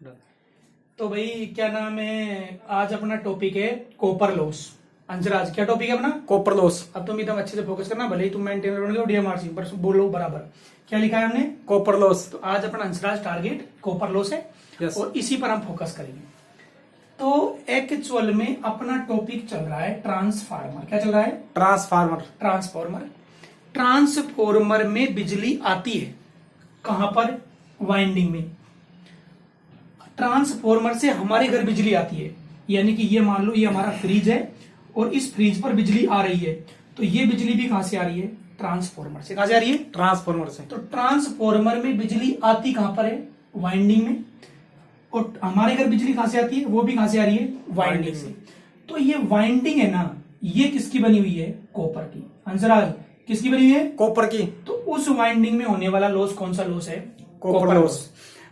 तो भाई क्या नाम है, आज अपना टॉपिक है कॉपर लॉस। अंशराज, क्या टॉपिक है अपना? Copper loss. अब तुम एकदम अच्छे से फोकस करना, भले ही तुम मेंटेनर बन गए डीएमआरसी पर बोलो बराबर। क्या लिखा है हमने? Copper loss. तो आज अपना अंशराज टारगेट कॉपर लॉस है। Yes. और इसी पर हम फोकस करेंगे। तो एक्चुअल में अपना टॉपिक चल रहा है ट्रांसफार्मर। क्या चल रहा है? ट्रांसफार्मर। ट्रांसफार्मर। ट्रांसफार्मर में बिजली आती है कहां पर? वाइंडिंग में। ट्रांसफार्मर से हमारे घर बिजली आती है, यानी कि ये मान लो ये हमारा फ्रिज है और इस फ्रिज पर बिजली आ रही है, तो ये बिजली भी कहां से आ रही है? ट्रांसफार्मर से। कहां से आ रही है? ट्रांसफार्मर से। तो ट्रांसफार्मर में बिजली आती कहां पर है? वाइंडिंग में। और हमारे घर बिजली कहां से आती है? वो भी कहां से आ रही है? वाइंडिंग से। तो ये वाइंडिंग है ना, ये किसकी बनी हुई है? कॉपर की। आंसर आज किसकी बनी हुई है? कॉपर की। तो उस वाइंडिंग में होने वाला लॉस कौन सा लॉस है? Copper loss.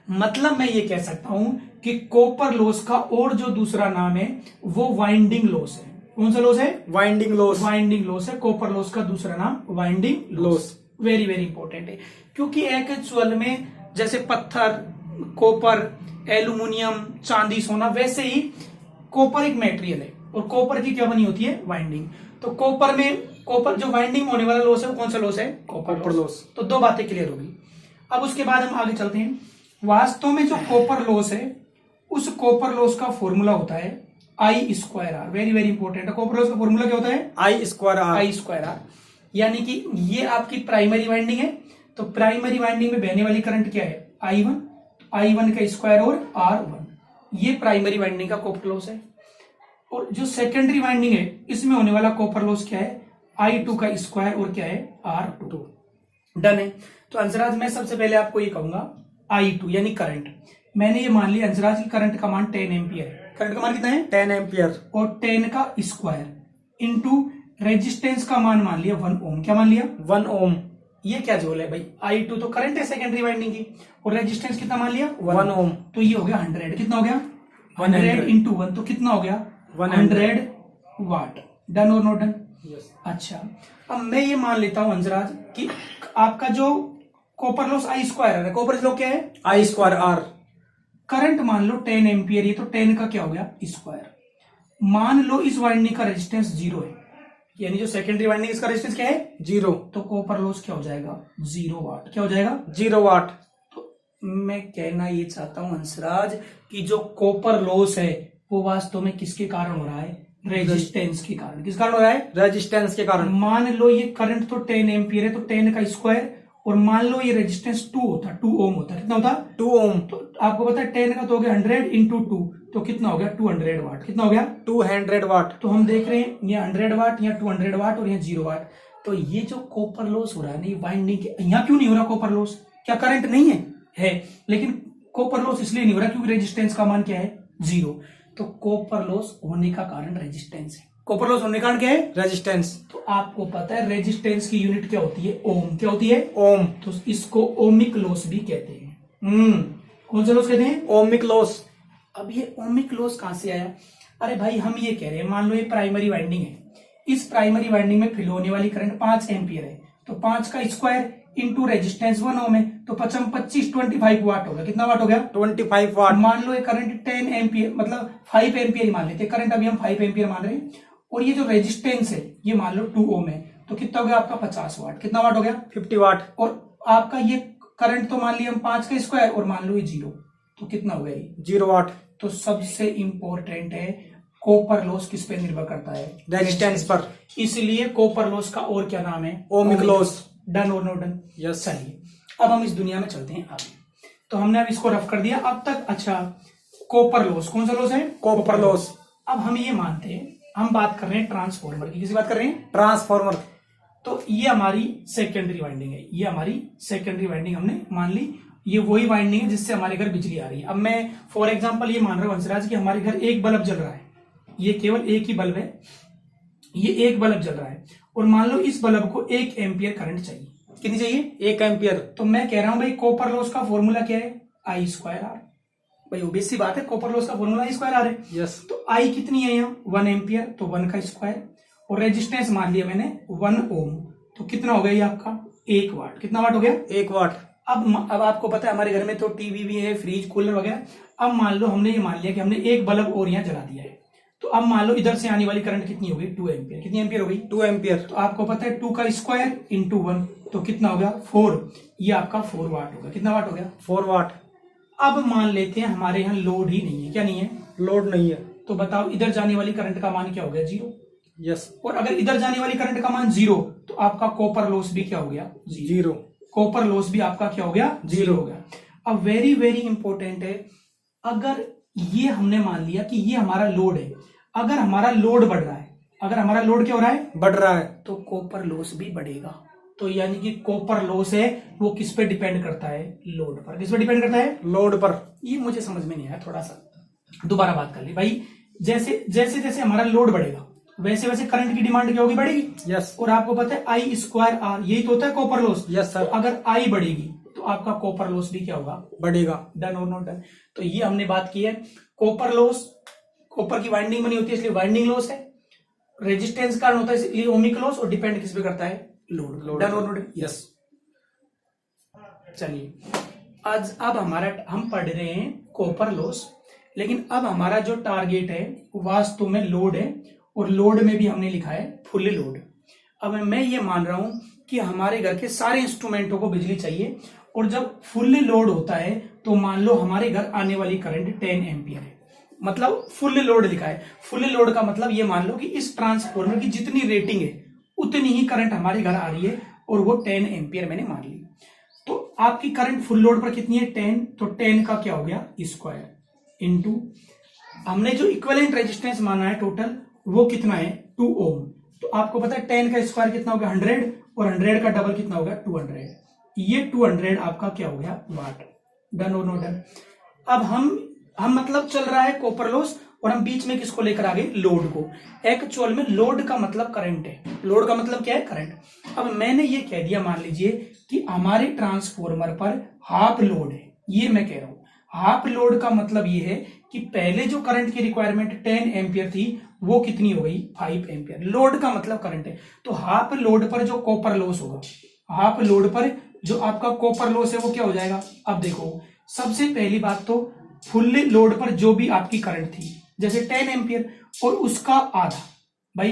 मतलब मैं ये कह सकता हूं कि कॉपर लॉस का और जो दूसरा नाम है वो वाइंडिंग लॉस है। कौन सा लॉस है? Winding loss. वाइंडिंग लॉस है। कॉपर लॉस का दूसरा नाम winding loss. Very very important है, क्योंकि एक्चुअल में जैसे पत्थर, कॉपर, एल्यूमिनियम, चांदी, सोना, वैसे ही कॉपर एक मेटेरियल है और कॉपर की क्या बनी होती है? वाइंडिंग। तो कॉपर में कॉपर जो वाइंडिंग होने वाला लॉस है वो कौन सा लॉस है? Copper loss. तो दो बातें क्लियर होगी। अब उसके बाद हम आगे चलते हैं। वास्तव में जो कॉपर लॉस है, उस कॉपर लॉस का फॉर्मूला होता है I square R. Very very important है। कॉपर लॉस का फॉर्मूला क्या होता है? I square R. I square R. यानी कि ये आपकी प्राइमरी वाइंडिंग है, तो प्राइमरी वाइंडिंग में बहने वाली करंट क्या है? I1। I1 का स्क्वायर और R1। ये प्राइमरी वाइंडिंग का कॉपर लॉस है। और जो सेकेंडरी वाइंडिंग है, इसमें होने वाला कॉपर लॉस क्या है? I2 का स्क्वायर और क्या है? R2। डन है। तो अंशराज मैं सबसे पहले आपको ये कहूंगा I2 यानी करंट। मैंने ये मान लिया अंशराज की करंट का मान 10 एम्पियर है। करंट का मान कितना है? 10 एम्पियर। और 10 का स्क्वायर इंटू रेजिस्टेंस का मान लिया 1 ओम। क्या मान लिया? 1 ओम। ये क्या जोल है भाई? I2 तो करंट है सेकेंडरी वाइंडिंग की, और रेजिस्टेंस कितना मान लिया? 1 ओम। तो ये हो गया 100। कितना हो गया? 100 इंटू 1, तो कितना हो गया? 100 वाट। डन और नॉट डन? अच्छा, अब मैं ये मान लेता हूं अंशराज कि आपका जो कॉपर लॉस आई स्क्वायर है, कॉपर लॉस क्या है? I square are. करंट मान लो 10 एम्पियर, ये तो 10 का क्या हो गया? स्क्वायर। मान लो इस वाइंडिंग का रेजिस्टेंस 0 है, यानी जो सेकेंडरी वाइंडिंग इसका रेजिस्टेंस क्या है? 0। तो कॉपर लॉस क्या हो जाएगा? 0 वाट। क्या हो जाएगा? 0 वाट। तो मैं कहना ये चाहता हूं अंशराज कि जो कॉपर लॉस है वो वास्तव में किसके कारण हो रहा है? रेजिस्टेंस के कारण। किस कारण हो रहा है? रेजिस्टेंस के कारण। मान लो ये करंट तो 10 एम्पियर है, तो 10 का स्क्वायर, और मान लो ये रेजिस्टेंस 2 होता, 2 ओम होता। कितना होता? 2 ओम। तो आपको पता है 10 का तो हो गया 100 इंटू 2, तो कितना हो गया? 200 वाट। कितना हो गया? 200 वाट। तो हम देख रहे हैं ये 100 वाट, या 200 वाट, और यहाँ 0 वाट। तो ये जो कॉपर लॉस हो रहा है ना, ये वाइंडिंग के, यहाँ क्यों नहीं हो रहा कॉपर लॉस? क्या करंट नहीं है? लेकिन कॉपर लॉस इसलिए नहीं हो रहा क्योंकि रेजिस्टेंस का मान क्या है? 0। तो कॉपर लॉस होने का कारण रेजिस्टेंस है। कॉपर लॉस होने का कारण क्या है? रेजिस्टेंस। तो आपको पता है रेजिस्टेंस की यूनिट क्या होती है? ओम। क्या होती है? ओम। तो इसको ओमिक लॉस भी कहते हैं। कौन सा लॉस कहते हैं? Ohmic loss. अब ये ओमिक लॉस कहां से आया? अरे भाई हम ये कह रहे हैं, मान लो ये प्राइमरी वाइंडिंग है, इस प्राइमरी वाइंडिंग में फ्लो होने वाली करंट 5 एम्पियर है, तो 5 का स्क्वायर इंटू रेजिस्टेंस 1 ओम है, तो 25 25 वाट होगा। कितना वाट हो गया? 25 वाट। मान लो ये करंट 10 एम्पियर, मतलब 5 एम्पियर ही मान लेते हैं करंट, अभी हम 5 एम्पियर मान रहे हैं, और ये जो रेजिस्टेंस है ये मान लो 2 ओम है, तो कितना हो गया आपका? 50 वाट। कितना वाट हो गया? 50 वाट। और आपका ये करंट तो मान लिया हम 5 का स्क्वायर, और मान लो ये 0, तो कितना हो गया ये? 0 वाट। तो सबसे इंपॉर्टेंट है कॉपर लॉस किस पे निर्भर करता है? रेजिस्टेंस पर। इसलिए कॉपर लॉस का और क्या नाम है? Ohmic loss. डन और नॉट डन? यस। चलिए अब हम इस दुनिया में चलते हैं आगे। तो हमने अब इसको रफ कर दिया अब तक। अच्छा, कॉपर लॉस कौन सा लॉस है? Copper loss. अब हम ये मानते हैं, हम बात कर रहे हैं ट्रांसफार्मर की। किसी बात कर रहे हैं? ट्रांसफार्मर। तो ये हमारी सेकेंडरी वाइंडिंग है, ये हमारी सेकेंडरी वाइंडिंग हमने मान ली। ये वही वाइंडिंग है जिससे हमारे घर बिजली आ रही है। अब मैं फॉर एग्जांपल ये मान रहा हूं अंशराज कि हमारे घर एक बल्ब जल रहा है, ये केवल एक ही बल्ब है, ये एक बल्ब जल रहा है, और मान लो इस बल्ब को 1 एम्पियर करंट चाहिए। कितनी चाहिए? 1 एम्पियर। तो मैं कह रहा हूं भाई कॉपर लॉस का फॉर्मूला क्या है? I square are. भाई ओबियस सी बात है, कॉपर लॉस का फॉर्मूला आई स्क्वायर आर है। यस। तो आई कितनी है यहाँ? 1 एम्पियर, तो 1 का स्क्वायर, और रेजिस्टेंस मान लिया मैंने 1 ओम, तो कितना हो गया ये आपका? 1 वाट। कितना वाट हो गया? 1 वाट। अब आपको पता है हमारे घर में तो टीवी भी है, फ्रिज, कूलर वगैरह। अब मान लो हमने ये मान लिया कि हमने एक बल्ब और यहाँ जला दिया है, तो अब मान लो इधर से आने वाली करंट कितनी हो गई, 2 एम्पियर। कितनी एम्पियर हो गई, 2 एम्पियर। तो आपको पता है 2 का स्क्वायर इंटू 1 तो कितना हो गया 4, ये आपका 4 वाट होगा। कितना वाट हो गया, 4 वाट। अब मान लेते हैं हमारे यहाँ लोड ही नहीं है, क्या नहीं है, लोड नहीं है, तो बताओ इधर जाने वाली करंट का मान क्या हो गया, 0। यस, और अगर इधर जाने वाली करंट का मान 0 तो आपका कॉपर लॉस भी क्या हो गया, 0। कॉपर लॉस भी आपका क्या हो गया, 0 हो गया। अब वेरी वेरी इंपॉर्टेंट है, अगर ये हमने मान लिया कि ये हमारा लोड है, अगर हमारा लोड बढ़ रहा है, अगर हमारा लोड क्या हो रहा है, बढ़ रहा है, तो कॉपर लॉस भी बढ़ेगा। तो यानी कि कॉपर लॉस है वो किस पे डिपेंड करता है, लोड पर। किस पे डिपेंड करता है, लोड पर। ये मुझे समझ में नहीं आया, थोड़ा सा दोबारा बात कर ली भाई। जैसे जैसे जैसे हमारा लोड बढ़ेगा वैसे वैसे करंट की डिमांड क्या होगी, बढ़ेगी। यस, और आपको पता है आई स्क्वायर आर, यही तो होता है कॉपर लॉस। Yes sir. अगर आई बढ़ेगी तो आपका कॉपर लॉस भी क्या होगा, बढ़ेगा। डन और नॉट डन। तो ये हमने बात की है कॉपर लॉस, कॉपर की वाइंडिंग बनी होती है इसलिए वाइंडिंग लॉस है, रेजिस्टेंस कारण होता है इसलिए ओमिक लॉस, और डिपेंड किस पे करता है, लोड। डन और नॉट, यस। चलिए आज अब हमारा हम पढ़ रहे हैं कॉपर लॉस, लेकिन अब हमारा जो टारगेट है वो वास्तव में लोड है, और लोड में भी हमने लिखा है फुल लोड। अब मैं ये मान रहा हूं कि हमारे घर के सारे इंस्ट्रूमेंटों को बिजली चाहिए, और जब फुल लोड होता है तो मान लो हमारे घर आने वाली करंट 10 एम्पियर है, मतलब फुल लोड लिखा है। फुल लोड का मतलब ये मान लो कि इस ट्रांसफॉर्मर की जितनी रेटिंग है उतनी ही करंट हमारे घर आ रही है, और वो 10 एम्पियर मैंने मान ली। तो आपकी करंट फुल लोड पर कितनी है, 10, तो 10 का क्या हो गया, स्क्वायर इंटू हमने जो इक्विवेलेंट रेजिस्टेंस माना है टोटल वो कितना है, 2 ओम। तो आपको पता है 10 का स्क्वायर कितना हो गया, 100, और 100 का डबल कितना हो गया, 200। ये 200 आपका क्या हो गया, वाट। डन और नो डन। अब हम मतलब चल रहा है कॉपर लॉस, और हम बीच में किसको लेकर आ गए, लोड को। एक्चुअल में लोड का मतलब करंट है, लोड का मतलब क्या है, करंट। अब मैंने ये कह दिया, मान लीजिए कि हमारे ट्रांसफॉर्मर पर हाफ लोड है, ये मैं कह रहा हूं। हाफ लोड का मतलब ये है कि पहले जो करंट की रिक्वायरमेंट 10 एम्पियर थी वो कितनी हो गई, 5 एम्पियर। लोड का मतलब करंट है, तो हाफ लोड पर जो कॉपर लॉस होगा, हाफ लोड पर जो आपका कॉपर लॉस है वो क्या हो जाएगा। अब देखो सबसे पहली बात तो फुल लोड पर जो भी आपकी करंट थी, जैसे 10 एम्पियर और उसका आधा, भाई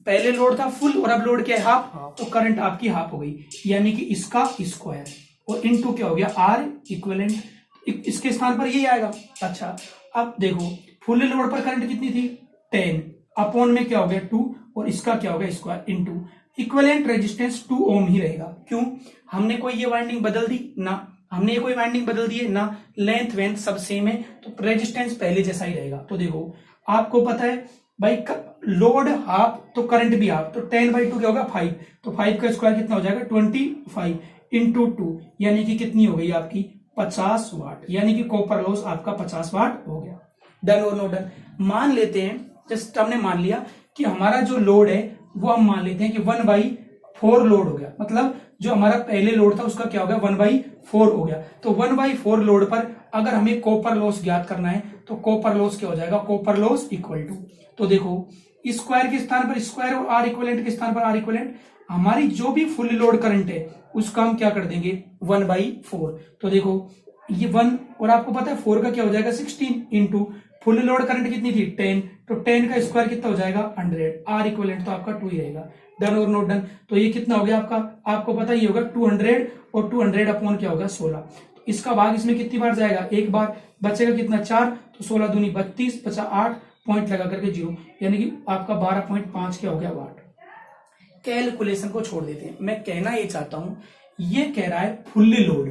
पहले लोड था फुल और अब लोड क्या है, हाफ, तो करंट आपकी हाफ हो गई, यानी कि इसका स्क्वायर और इनटू क्या हो गया, आर इक्विवेलेंट, इसके स्थान पर ये आएगा। अच्छा अब देखो फुल लोड पर करंट कितनी थी, 10, अपॉन में क्या हो गया 2, और इसका क्या हो गया स्क्वायर इनटू इक्विवेलेंट रेजिस्टेंस 2 ओम ही रहेगा। क्यों, हमने कोई ये वाइंडिंग बदल दी ना, हमने ये कोई वाइंडिंग बदल दी है ना, लेंथ वेंथ सब सेम है, तो रेजिस्टेंस पहले जैसा ही रहेगा। तो देखो आपको पता है भाई लोड हाफ तो करंट भी हाफ, तो 10/2 क्या होगा 5, तो 5 का स्क्वायर कितना हो जाएगा 25 इंटू 2, यानी कि कितनी हो गई आपकी 50 वाट, यानी कि कॉपर लॉस आपका 50 वाट हो गया। डन और नो डन। मान लेते हैं, जस्ट हमने मान लिया कि हमारा जो लोड है वो हम मान लेते हैं कि 1/4 लोड हो गया, मतलब जो हमारा पहले लोड था उसका क्या हो गया 1/4 हो गया। तो 1/4 लोड पर अगर हमें कॉपर लॉस ज्ञात करना है तो कॉपर लॉस क्या हो जाएगा, कॉपर लॉस इक्वल टू, तो देखो स्क्वायर के स्थान पर स्क्वायर और आर इक्विवेलेंट के स्थान पर आर इक्विवेलेंट, हमारी जो भी फुल लोड करंट है उसका हम क्या कर देंगे 1/4। तो देखो ये 1 और आपको पता है 4 का क्या हो जाएगा 16 इंटू फुल लोड करंट कितनी थी 10, तो 10 का स्क्वायर कितना हो जाएगा 100, आर इक्विवेलेंट तो आपका 2 ही रहेगा। डन और नॉट डन। तो ये कितना हो गया आपका, आपको पता ही होगा 200 और 200 अपॉन क्या होगा 16, तो इसका भाग इसमें कितनी बार जाएगा, एक बार, बचेगा कितना 4, तो 16 दूनी 32, बचा 8, पॉइंट लगा करके 0, यानी कि आपका 12.5 क्या हो गया वाट। कैलकुलेशन को छोड़ देते हैं, मैं कहना ये चाहता हूं, ये कह रहा है फुल लोड,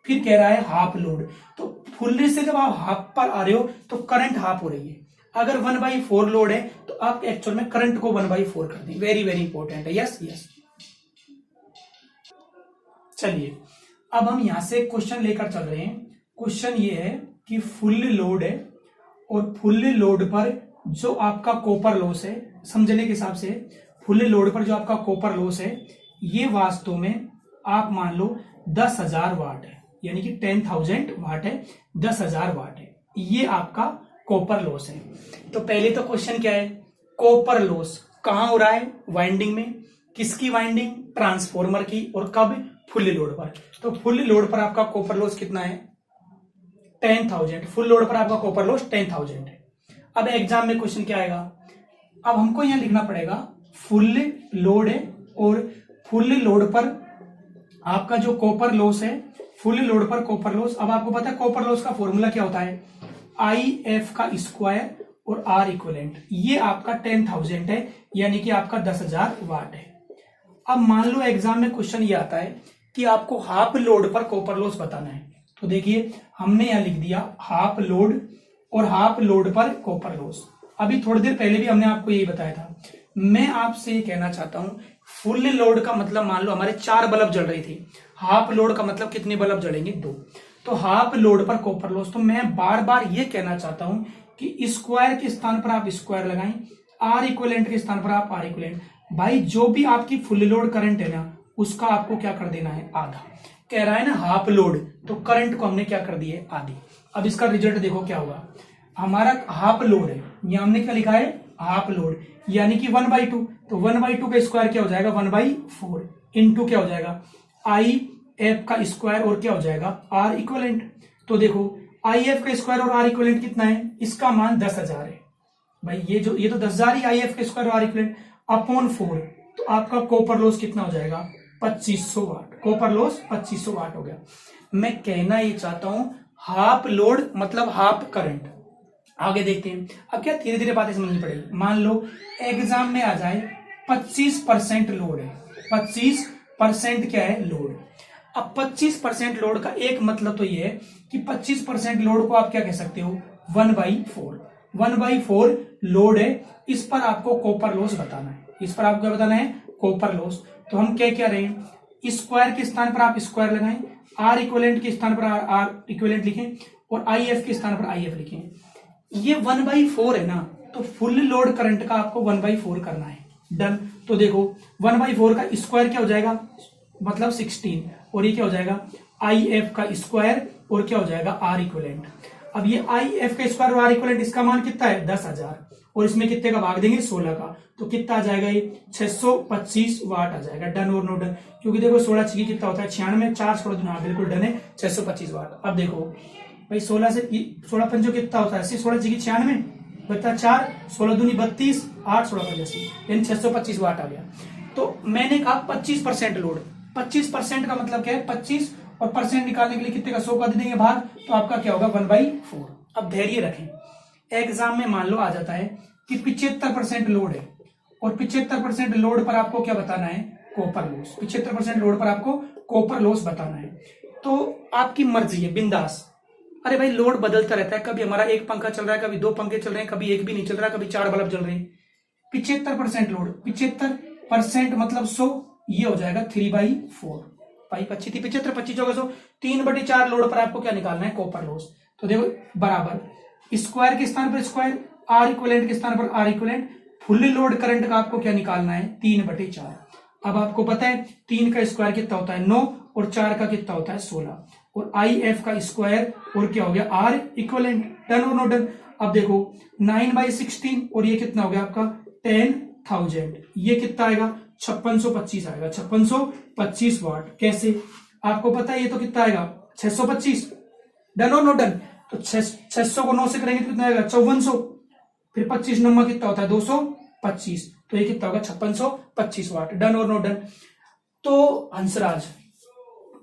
फिर कह रहा है हाफ लोड, तो फुल से जब आप हाफ पर आ रहे हो तो करंट हाफ हो रही है। अगर 1/4 लोड है तो आप एक्चुअल में करंट को 1/4 कर दें, वेरी वेरी इंपॉर्टेंट है। Yes yes. चलिए अब हम यहां से क्वेश्चन लेकर चल रहे हैं। क्वेश्चन ये है कि फुल लोड है और फुल लोड पर जो आपका कॉपर लॉस है, समझने के हिसाब से फुल लोड पर जो आपका कॉपर लॉस है ये वास्तव में आप मान लो 10,000 वाट है, यानी कि 10,000 वाट है, 10,000 वाट है, ये आपका कॉपर लॉस है। तो पहले तो क्वेश्चन क्या है, कॉपर लॉस कहां हो रहा है, वाइंडिंग में, किसकी वाइंडिंग, ट्रांसफॉर्मर की, और कब फुल लोड पर। तो फुल लोड पर आपका कॉपर लॉस कितना है? 10,000। फुल लोड पर आपका कॉपर लॉस 10,000 है। अब एग्जाम में क्वेश्चन क्या आएगा? अब हमको यहां लिखना पड़ेगा फुल लोड है और फुल लोड पर आपका जो कॉपर लॉस है, फुल लोड पर कॉपर लॉस। अब आपको पता है कॉपर लॉस का फॉर्मूला क्या होता है? IF का स्क्वायर और R इक्विवेलेंट। ये आपका 10,000 है, यानी कि आपका 10,000 वाट है। अब मान लो एग्जाम में क्वेश्चन ये आता है कि आपको हाफ लोड पर कॉपर लॉस बताना है। तो देखिए हमने यहां लिख दिया हाफ लोड और हाफ लोड पर कॉपर लॉस। अभी थोड़ी देर पहले भी हमने आपको यही बताया था। मैं आपसे ये कहना चाहता हूं फुल लोड का मतलब मान लो हमारे 4 बल्ब जल रही थी, हाफ लोड का मतलब कितने बल्ब जलेंगे? 2। तो हाफ लोड पर कॉपर लॉस। तो मैं बार बार ये कहना चाहता हूं कि स्क्वायर के स्थान पर आप स्क्वायर लगाएं, R इक्विवेलेंट के स्थान पर आप R इक्विवेलेंट। भाई जो भी आपकी फुल लोड करंट है ना, उसका आपको क्या कर देना है? आधा। कह रहा है ना हाफ लोड, तो करंट को हमने क्या कर दिया है? आधी। अब इसका रिजल्ट देखो क्या होगा। हमारा हाफ लोड है, यहां हमने क्या लिखा है? हाफ लोड, यानी कि 1/2। तो 1/2 का स्क्वायर क्या हो जाएगा? 1/4 इंटू क्या हो जाएगा? IF का स्क्वायर और क्या हो जाएगा? R equivalent. तो देखो IF का स्क्वायर और R इक्विवेलेंट कितना है? इसका मान 10,000 है। भाई ये तो 10,000 ही IF का स्क्वायर और R इक्विवेलेंट अपॉन 4। तो आपका कॉपर लॉस कितना हो जाएगा? 2500 वाट। कॉपर लॉस 2500 वाट हो गया। मैं कहना ये चाहता हूं हाफ लोड मतलब हाफ करंट। आगे देखते हैं। अब क्या धीरे धीरे बातें समझनी पड़ेगी। मान लो एग्जाम में आ जाए 25% लोड है, 25% क्या है? लोड। अब 25% लोड का एक मतलब तो ये है कि 25% लोड को आप क्या कह सकते हो? 1/4। 1/4 लोड है, इस पर आपको कॉपर लॉस बताना है। इस पर आपको क्या बताना है? Copper loss. तो हम क्या रहे हैं? स्क्वायर के स्थान पर आप स्क्वायर लगाएं, R इक्विवेलेंट के स्थान पर R इक्विवेलेंट लिखें और IF के स्थान पर IF लिखें। ये 1/4 है ना, तो फुल लोड करंट का आपको 1/4 करना है। डन। तो देखो 1/4 का स्क्वायर क्या हो जाएगा? मतलब 16। और ये क्या हो जाएगा? IF का स्क्वायर और क्या हो जाएगा? R equivalent. अब ये IF का स्क्वायर और R इक्विवेलेंट, इसका मान कितना है? 10,000। और इसमें कितने का भाग देंगे? 16 का। तो कितना आ जाएगा? ये 625 वाट आ जाएगा। डन और नो डन? क्योंकि देखो 16 छीकी कितना होता है? 96। 4 16 दूना, बिल्कुल डन है। 625 वाट। अब देखो भाई 16 से 16 पंजो कितना होता है? 16 छीकी 96 बता 4, 16 दूनी 32, 8 16 85, यानी 625 वाट आ गया। तो मैंने कहा 25% लोड। 25% का मतलब क्या है? 25 और परसेंट निकालने के लिए कितने का? 100 का दे देंगे भाग, तो आपका क्या होगा? 1/4। अब धैर्य रखें, एग्जाम में मान लो आ जाता है कि 75% लोड है और 75% लोड पर आपको क्या बताना है? Copper loss. 75% लोड पर आपको कॉपर लॉस बताना है। तो आपकी मर्जी है, बिंदास। अरे भाई लोड बदलता रहता है, कभी हमारा एक पंखा चल रहा है, कभी 2 पंखे चल रहे हैं, कभी एक भी नहीं चल रहा, कभी 4 बल्ब जल रहे हैं। 75% लोड, 75% मतलब 100, ये हो जाएगा 3/4। भाई 25 थी 75, 25 होगा 100, 3/4 लोड पर आपको क्या निकालना है? Copper loss. तो देखो बराबर स्क्वायर के स्थान पर स्क्वायर, R इक्विवेलेंट के स्थान पर R equivalent. Full load current का आपको क्या निकालना है? 3/4। अब आपको पता है 3 का स्क्वायर कितना होता है? 9 और 4 का कितना होता है? 16 और IF का स्क्वायर और क्या हो गया? R equivalent. डन और नो डन? अब देखो 9/16 और ये कितना हो गया आपका? 10,000। ये कितना आएगा? 5625 आएगा। 5625 वाट। कैसे? आपको पता है ये तो कितना आएगा? 625। डन और नो डन? तो 600 को 9 से करेंगे तो कितना आएगा? 5400। फिर 25 नंबर कितना होता है? 225। तो ये कितना होगा? 5625 वाट। डन और नो डन? तो हंसराज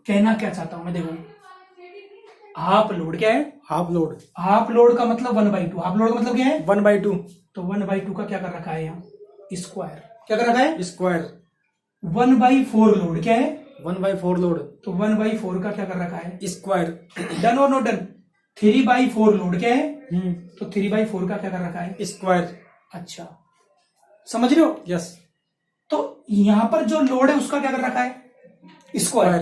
कहना क्या चाहता हूं मैं, देखो हाफ लोड क्या है? Half load. हाफ लोड का मतलब 1/2। हाफ लोड का मतलब क्या है? 1/2 तो 1/2 का क्या कर रखा है? यहाँ स्क्वायर। क्या कर रखा है? स्क्वायर। 1/4 लोड क्या है? 1/4 लोड। तो 1/4 का क्या कर रखा है? स्क्वायर। डन और नो डन? 3/4 लोड क्या है? तो 3/4 का क्या कर रखा है? स्क्वायर। अच्छा समझ रहे हो? यस। तो यहां पर जो लोड है उसका क्या कर रखा है? स्क्वायर।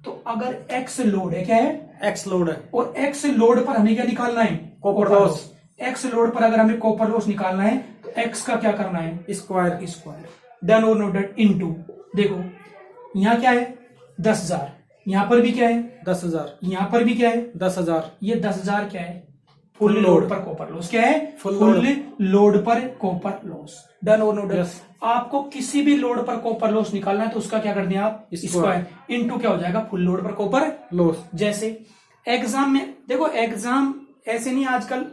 तो अगर X लोड है, क्या है? X लोड है और X लोड पर हमें क्या निकालना है? Copper loss. X लोड पर अगर हमें कॉपर लॉस निकालना है तो X का क्या करना है? स्क्वायर। स्क्वायर। डन और नो डन? इनटू देखो यहां क्या है? 10,000। यहां पर भी क्या है? 10,000। यहां पर भी क्या है? 10,000। ये 10,000 क्या है? फुल Full लोड load पर कॉपर लॉस क्या है? Full फुल लोड पर कॉपर लॉस। डन और नो डन? Yes. आपको किसी भी लोड पर कॉपर लॉस निकालना है तो उसका क्या कर दें आप? Square. स्क्वायर इनटू क्या हो जाएगा? फुल लोड पर कॉपर लॉस। जैसे एग्जाम में देखो, एग्जाम ऐसे नहीं, आजकल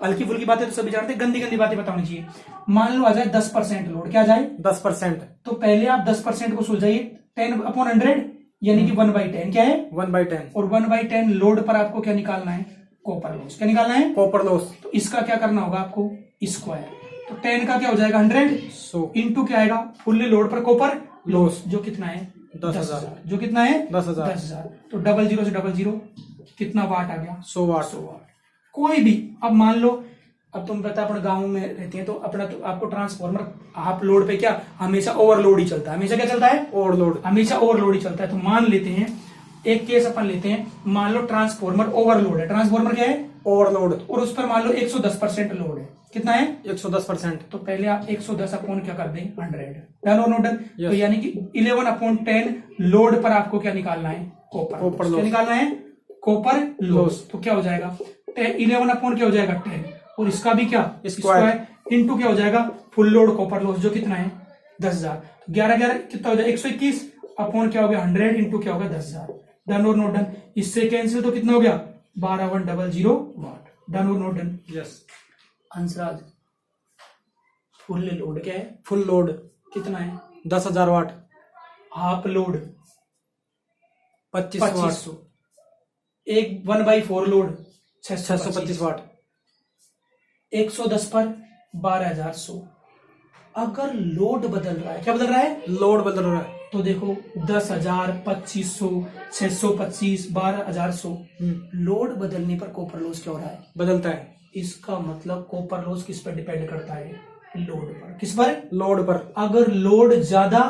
हल्की फुल्की बातें तो सभी जानते हैं, गंदी गंदी बातें बतानी चाहिए। मान लो आ जाए 10% लोड, क्या आ जाए? 10%। तो पहले आप 10% को सुलझाइए, 10/100 यानी कि 1/10 क्या है? 1/10 और 1/10 लोड पर आपको क्या निकालना है? Copper loss. क्या निकालना है? Copper loss. तो इसका क्या करना होगा आपको? स्क्वायर। तो 10 का क्या हो जाएगा? 100 100 इंटू क्या आएगा? फुल लोड पर कॉपर लॉस जो कितना है? 10,000। जो कितना है? 10,000। 10,000। तो 00 से 00 कितना वाट आ गया? 100 वाट। 100 वाट। कोई भी, अब मान लो, अब तुम पता अपने गांव में रहते हैं तो अपना तो आपको ट्रांसफॉर्मर हाफ लोड पे क्या हमेशा ओवरलोड ही चलता है। हमेशा क्या चलता है? ओवरलोड। हमेशा ओवरलोड ही चलता है। तो मान लेते हैं, एक केस अपन लेते हैं, मान लो ट्रांसफॉर्मर ओवरलोड है। ट्रांसफॉर्मर क्या है? ओवरलोड। और उस पर मान लो 110% लोड है। कितना है? 110%। तो पहले आप 110 अपॉन क्या कर दें? 100। डन और नो डन? Yes. तो यानी कि 11/10 लोड पर आपको क्या निकालना है? Copper copper loss. क्या लॉस। निकालना है? Copper loss. लॉस। तो क्या हो जाएगा? 11 अपॉन क्या हो जाएगा? 10 और इसका भी क्या? स्क्वायर इंटू क्या हो जाएगा? फुल लोड कॉपर लॉस जो कितना है? 10,000। तो 11 कितना हो जाएगा? 121 अपॉन क्या हो गया? 100 इंटू क्या होगा? 10,000। डन और नो डन? इससे कैंसिल तो कितना हो गया? 12,100 वाट। डन और no done? Yes. Answer full load क्या है? फुल लोड कितना है? 10,000 वाट। हाफ लोड 25 वाट। 2500। एक 1/4 लोड 625 वाट। 110 पर 12,100। अगर लोड बदल रहा है, क्या बदल रहा है? लोड बदल रहा है। तो देखो 10,000, 2500, 625, 12,100। लोड बदलने पर कॉपर लॉस क्या हो रहा है? बदलता है। इसका मतलब कॉपर लॉस किस पर डिपेंड करता है? लोड पर। किस पर? लोड पर। अगर लोड ज्यादा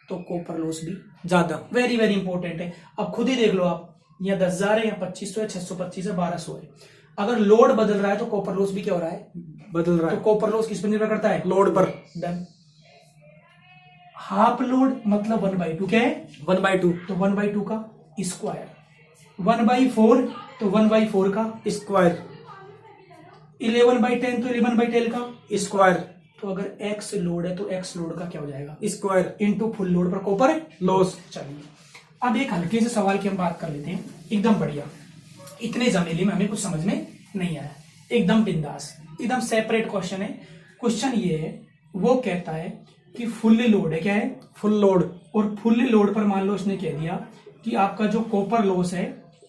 तो कॉपर लॉस भी ज्यादा। वेरी वेरी इंपॉर्टेंट है। अब खुद ही देख लो आप, या 10,000 है, या 2500 है, 625 है, 1200 है। अगर लोड बदल रहा है तो कॉपर लॉस भी क्या हो रहा है? बदल रहा तो है। कॉपर लॉस किस पर निर्भर करता है? लोड पर। डन। हाफ लोड मतलब 1/2 क्या है? 1/2 तो 1/2 का स्क्वायर। 1/4 तो 1/4 का स्क्वायर। 11/10 तो 11/10 का स्क्वायर। तो अगर एक्स लोड है तो एक्स लोड का क्या हो जाएगा? स्क्वायर इनटू फुल लोड पर कॉपर लॉस। चलिए अब एक हल्के से सवाल की हम बात कर लेते हैं, एकदम बढ़िया। इतने जमेली में हमें कुछ समझ में नहीं आया, एकदम बिंदास, एकदम सेपरेट क्वेश्चन है। क्वेश्चन ये है, वो कहता है कि फुल लोड है, क्या है? Full load. और फुल लोड पर मान लो उसने कह दिया कि आपका जो कॉपर लॉस है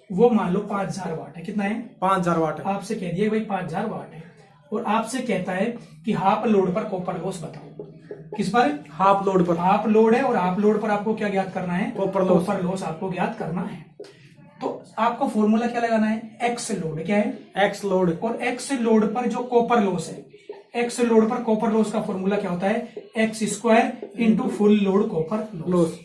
वो मान लो 5,000 वाट है। कितना है? 5,000 वाट है। आपसे कह दिया भाई 5,000 वाट है, और आपसे कहता है कि हाफ लोड पर कॉपर लॉस बताओ। किस पर? हाफ लोड पर। हाफ लोड है, और हाफ लोड पर आपको क्या ज्ञात करना है? Copper loss. कॉपर लॉस आपको ज्ञात करना है। तो आपको फॉर्मूला क्या लगाना है? X load. क्या है? X load. और एक्स लोड पर जो कॉपर लॉस है, एक्स लोड पर कॉपर लॉस का फॉर्मूला क्या होता है? X square into full load copper loss.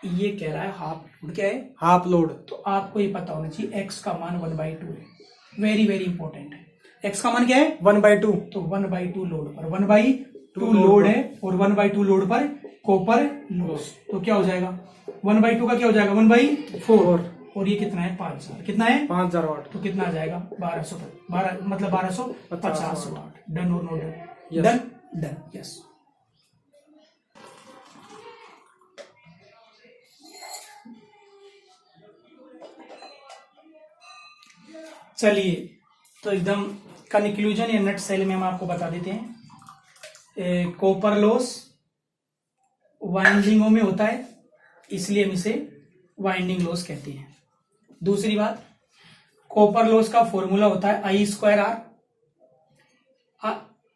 ये कह रहा है हाफ लोड। क्या है? Half load. तो आपको ये पता होना चाहिए एक्स का मान 1/2 है। वेरी वेरी इंपॉर्टेंट है। एक्स का मान क्या है? 1/2। तो 1/2 लोड पर 1/2 लोड है, और 1/2 लोड पर कॉपर लॉस। तो क्या हो जाएगा? 1/2 का क्या हो जाएगा? 1/4। और ये कितना है? 5,000। कितना है? 5,000 वाट। तो कितना आ जाएगा? 1200 मतलब 1250 वाट। डन और no done? Yes. Done done yes. चलिए तो एकदम कंक्लूजन या नट सेल में हम आपको बता देते हैं। कॉपर लॉस वाइंडिंगों में होता है, इसलिए हम इसे वाइंडिंग लॉस कहते हैं। दूसरी बात, कॉपर लॉस का फॉर्मूला होता है I²R।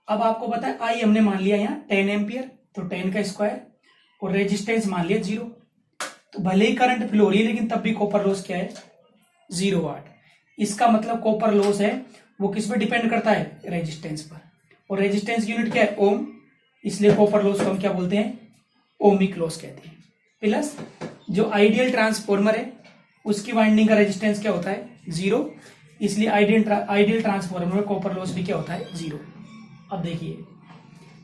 अब आपको पता है आई हमने मान लिया यहाँ 10 एम्पियर, तो 10 का स्क्वायर, और रेजिस्टेंस मान लिया 0। तो भले ही करंट फ्लो हो रही है लेकिन तब भी कॉपर लॉस क्या है? 0 वाट। इसका मतलब कॉपर लॉस है वो किस पर डिपेंड करता है? रेजिस्टेंस पर। और रेजिस्टेंस यूनिट क्या है? ओम। इसलिए कॉपर लॉस को हम क्या बोलते हैं? ओमिक लॉस कहते हैं। प्लस जो आइडियल ट्रांसफॉर्मर है उसकी वाइंडिंग का रेजिस्टेंस क्या होता है? 0। इसलिए आइडियल ट्रांसफॉर्मर में कॉपर लॉस भी क्या होता है? 0। अब देखिए,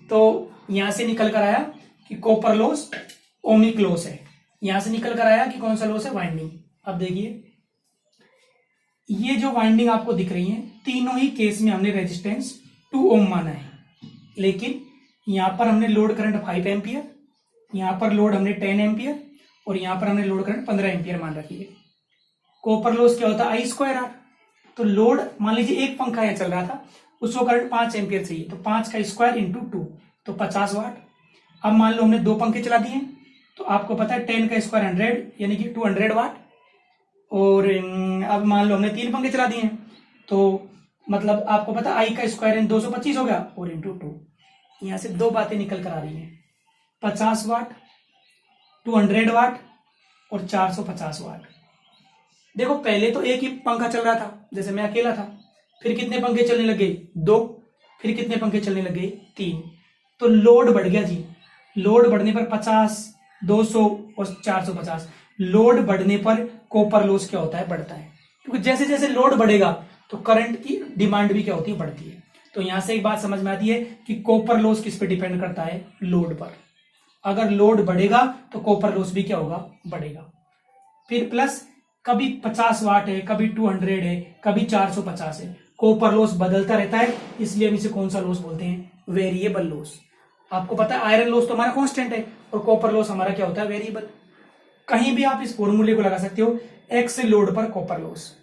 तो यहां से निकल कर आया कि कॉपर लॉस ओमिक लॉस है, यहां से निकल कर आया कि कौन सा लॉस है? वाइंडिंग। अब देखिए ये जो वाइंडिंग आपको दिख रही है, तीनों ही केस में हमने रेजिस्टेंस 2 ओम माना है, लेकिन यहां पर हमने लोड करंट 5 एम्पियर, यहां पर लोड हमने 10 एम्पियर और यहां पर हमने लोड करंट 15 एम्पियर मान रखी है। कॉपर लॉस क्या होता है? I²R। तो लोड मान लीजिए एक पंखा यहाँ चल रहा था, उसको करंट 5 एम्पियर चाहिए, तो 5 का स्क्वायर इंटू 2 तो 50 वाट। अब मान लो हमने 2 पंखे चला दिए, तो आपको पता है 10 का स्क्वायर 100 यानी कि 200 वाट। और अब मान लो हमने 3 पंखे चला दिए, तो मतलब आपको पता है I का स्क्वायर 225 हो गया और इंटू 2। यहां से 2 बातें निकल कर आ रही हैं, 50 वाट, 200 वाट और 450 वाट। देखो पहले तो एक ही पंखा चल रहा था, जैसे मैं अकेला था, फिर कितने पंखे चलने लगे? 2, फिर कितने पंखे चलने लगे? 3। तो लोड बढ़ गया जी। लोड बढ़ने पर 50, 200 और 450। लोड बढ़ने पर कॉपर लॉस क्या होता है? बढ़ता है, क्योंकि जैसे जैसे लोड बढ़ेगा तो करंट की डिमांड भी क्या होती है? बढ़ती है। तो यहां से एक बात समझ में आती है कि कॉपर लॉस किस पे डिपेंड करता है? लोड पर। अगर लोड बढ़ेगा तो कॉपर लॉस भी क्या होगा? बढ़ेगा। फिर प्लस कभी 50 वाट है, कभी 200 है, कभी 450 है। कॉपर लॉस बदलता रहता है, इसलिए हम इसे कौन सा लॉस बोलते हैं? Variable loss. आपको पता है आयरन लॉस तो हमारा कांस्टेंट है और कॉपर लॉस हमारा क्या होता है? वेरिएबल। कहीं भी आप इस फॉर्मूले को लगा सकते हो, एक्स लोड पर कॉपर लॉस।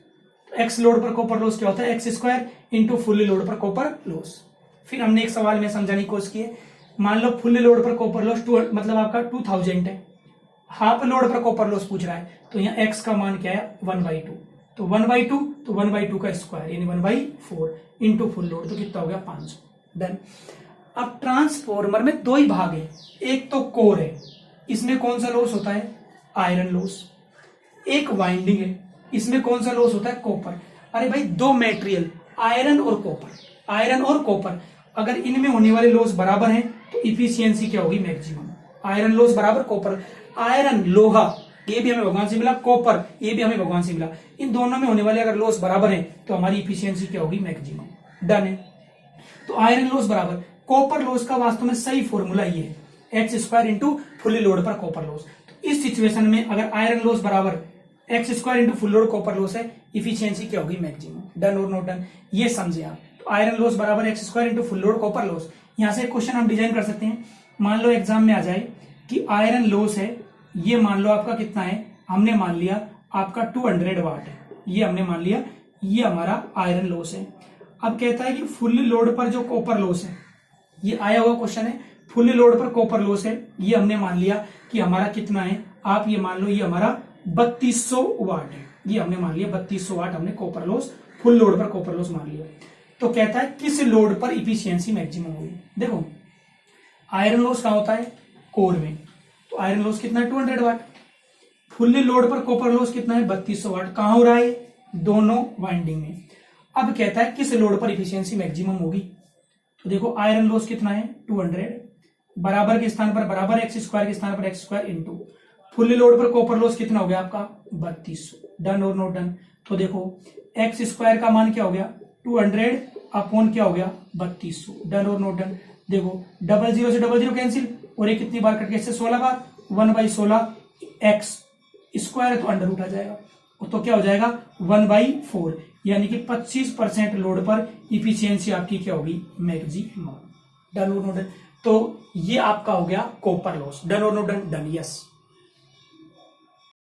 एक्स लोड पर कॉपर लॉस क्या होता है? x² इंटू फुल लोड पर कॉपर लॉस। फिर हमने एक सवाल में समझाने की कोशिश की है, मान लो फुल लोड पर कॉपर लॉस मतलब आपका 2000 है, हाफ लोड पर कॉपर लॉस पूछ रहा है, तो यहाँ x का मान क्या है? 1/2। तो 1/2 तो 1/2 का स्क्वायर यानी 1/4 इंटू फुल लोड, तो कितना हो गया? 500। डन। अब ट्रांसफॉर्मर में 2 ही भाग है, एक तो कोर है, इसमें कौन सा लॉस होता है? Iron loss. एक वाइंडिंग है, इसमें कौन सा लॉस होता है? कॉपर। अरे भाई 2 मेटेरियल, आयरन और कॉपर, आयरन और कॉपर, अगर इनमें होने वाले लॉस बराबर हैं तो इफिशियंसी क्या होगी? मैक्सिमम। आयरन लॉस बराबर कॉपर। आयरन लोहा, ये भी हमें भगवान से मिला, कॉपर ये भी हमें भगवान से मिला, इन दोनों में होने वाले अगर लॉस बराबर है तो हमारी इफिशियंसी क्या होगी? मैक्सिमम। डन है। तो आयरन लॉस बराबर कॉपर लॉस का वास्तव में सही फॉर्मूला ये है, x² इंटू फुल लोड पर कॉपर लॉस। तो इस सिचुएशन में अगर आयरन लॉस बराबर x² into full load copper loss है, इफिशियंसी क्या होगी? मैक्सिमम। डन और नॉट डन, ये समझे आप। तो आयरन लॉस बराबर x² into full load copper loss. यहां से क्वेश्चन हम डिजाइन कर सकते हैं, मान लो एग्जाम में आ जाए कि आयरन लॉस है, ये मान लो आपका कितना है? हमने मान लिया आपका 200 वाट है, ये हमने मान लिया, ये हमारा आयरन लॉस है। अब कहता है कि फुल लोड पर जो कॉपर लॉस है, ये आया हुआ क्वेश्चन है, फुल लोड पर कॉपर लॉस है, ये हमने मान लिया कि हमारा कितना है? आप ये मान लो ये हमारा 3200 वाट है, ये हमने मान लिया 3200 वाट हमने कॉपर लॉस, फुल लोड पर कॉपर लॉस मान लिया। तो कहता है किस लोड पर इफिशियंसी मैक्सिमम होगी? देखो आयरन लॉस कहां होता है? कोर में, तो आयरन लॉस कितना है? 200 वाट। फुल लोड पर कॉपर लॉस कितना है? 3200 वाट। कहां हो रहा है? दोनों वाइंडिंग में। अब कहता है किस लोड पर इफिशियंसी मैक्सिमम होगी? तो देखो आयरन लॉस कितना है? 200, बराबर के स्थान पर बराबर, x² के स्थान पर x² इंटू फुल लोड पर कॉपर लॉस कितना हो गया आपका? 3200। डन और नॉट डन? तो देखो x² का मान क्या हो गया? 200 अपॉन क्या हो गया? 3200। डन और नॉट डन? देखो 00 से 00 कैंसिल, और ये कितनी बार कट गया? इससे 16 बार, 1/16 x² तो अंडर रूट आ जाएगा, तो क्या हो जाएगा? 1/4 यानी कि 25% लोड पर इफिशियंसी आपकी क्या होगी? मैक्सिमम। डन और नॉट डन? तो ये आपका हो गया कॉपर लॉस। डन और नॉट डन? डन। यस।